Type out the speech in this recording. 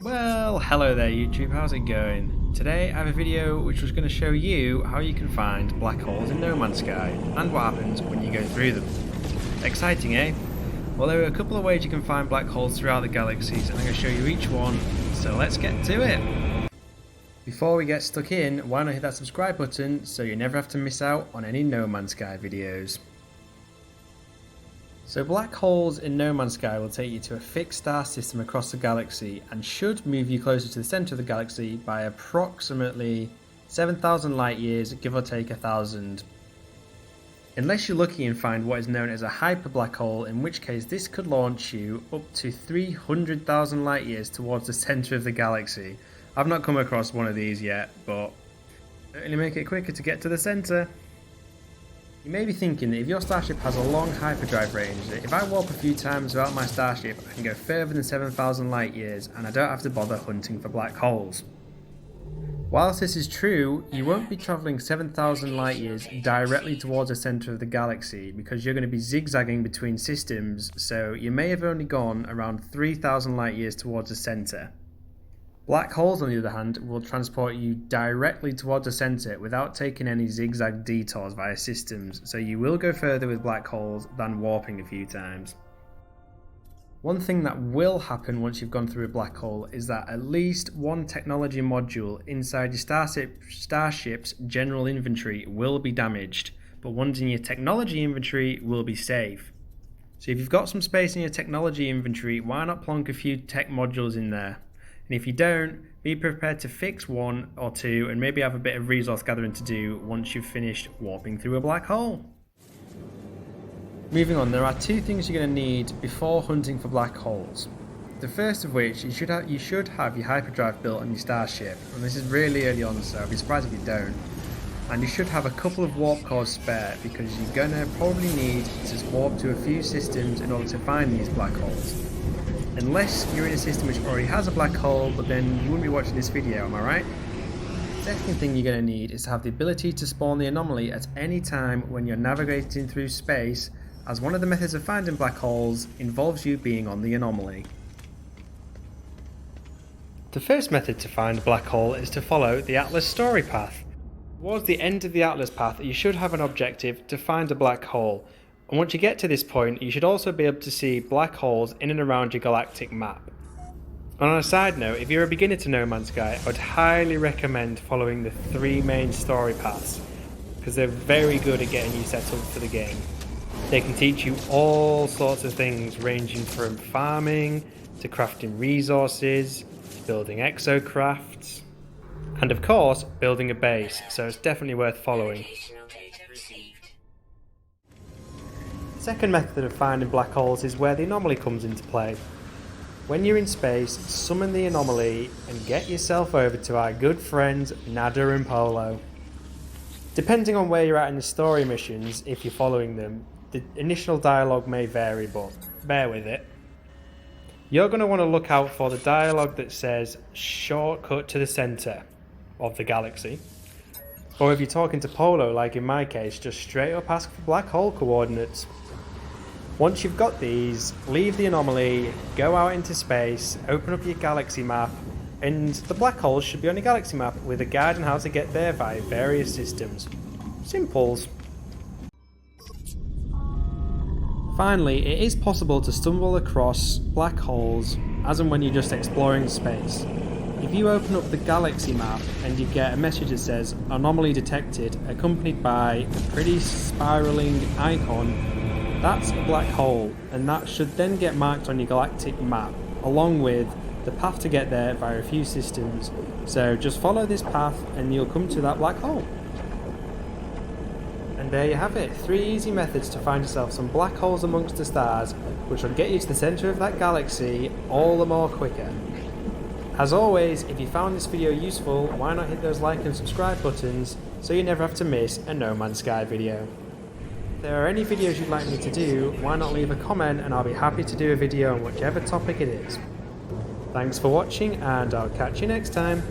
Well, hello there YouTube, how's it going? Today I have a video which was going to show you how you can find black holes in No Man's Sky and what happens when you go through them. Exciting, eh? Well, there are a couple of ways you can find black holes throughout the galaxies and I'm going to show you each one, so let's get to it! Before we get stuck in, why not hit that subscribe button so you never have to miss out on any No Man's Sky videos. So black holes in No Man's Sky will take you to a fixed star system across the galaxy and should move you closer to the centre of the galaxy by approximately 7,000 light years, give or take 1,000. Unless you're lucky and find what is known as a hyper black hole, in which case this could launch you up to 300,000 light years towards the centre of the galaxy. I've not come across one of these yet, but certainly make it quicker to get to the centre. You may be thinking that if your starship has a long hyperdrive range, that if I warp a few times without my starship, I can go further than 7,000 light years and I don't have to bother hunting for black holes. Whilst this is true, you won't be travelling 7,000 light years directly towards the centre of the galaxy because you're going to be zigzagging between systems, so you may have only gone around 3,000 light years towards the centre. Black holes, on the other hand, will transport you directly towards the centre without taking any zigzag detours via systems, so you will go further with black holes than warping a few times. One thing that will happen once you've gone through a black hole is that at least one technology module inside your starship's general inventory will be damaged, but ones in your technology inventory will be safe. So if you've got some space in your technology inventory, why not plonk a few tech modules in there? And if you don't, be prepared to fix one or two and maybe have a bit of resource gathering to do once you've finished warping through a black hole. Moving on, there are two things you're going to need before hunting for black holes. The first of which, you should have your hyperdrive built on your starship, and this is really early on, so I'd be surprised if you don't. And you should have a couple of warp cores spare because you're going to probably need to warp to a few systems in order to find these black holes. Unless you're in a system which already has a black hole, but then you wouldn't be watching this video, am I right? The second thing you're going to need is to have the ability to spawn the anomaly at any time when you're navigating through space, as one of the methods of finding black holes involves you being on the anomaly. The first method to find a black hole is to follow the Atlas story path. Towards the end of the Atlas path, you should have an objective to find a black hole. And once you get to this point, you should also be able to see black holes in and around your galactic map. And on a side note, if you're a beginner to No Man's Sky, I would highly recommend following the three main story paths, because they're very good at getting you set up for the game. They can teach you all sorts of things, ranging from farming, to crafting resources, to building exocrafts, and of course, building a base, so it's definitely worth following. Second method of finding black holes is where the anomaly comes into play. When you're in space, summon the anomaly and get yourself over to our good friends Nada and Polo. Depending on where you're at in the story missions, if you're following them, the initial dialogue may vary, but bear with it. You're going to want to look out for the dialogue that says shortcut to the centre of the galaxy. Or if you're talking to Polo, like in my case, just straight up ask for black hole coordinates. Once you've got these, leave the anomaly, go out into space, open up your galaxy map, and the black holes should be on your galaxy map with a guide on how to get there via various systems. Simples. Finally, it is possible to stumble across black holes as and when you're just exploring space. If you open up the galaxy map and you get a message that says anomaly detected, accompanied by a pretty spiraling icon, that's a black hole, and that should then get marked on your galactic map, along with the path to get there via a few systems. So just follow this path and you'll come to that black hole. And there you have it, 3 easy methods to find yourself some black holes amongst the stars, which will get you to the centre of that galaxy all the more quicker. As always, if you found this video useful, why not hit those like and subscribe buttons so you never have to miss a No Man's Sky video. If there are any videos you'd like me to do, why not leave a comment and I'll be happy to do a video on whichever topic it is. Thanks for watching and I'll catch you next time.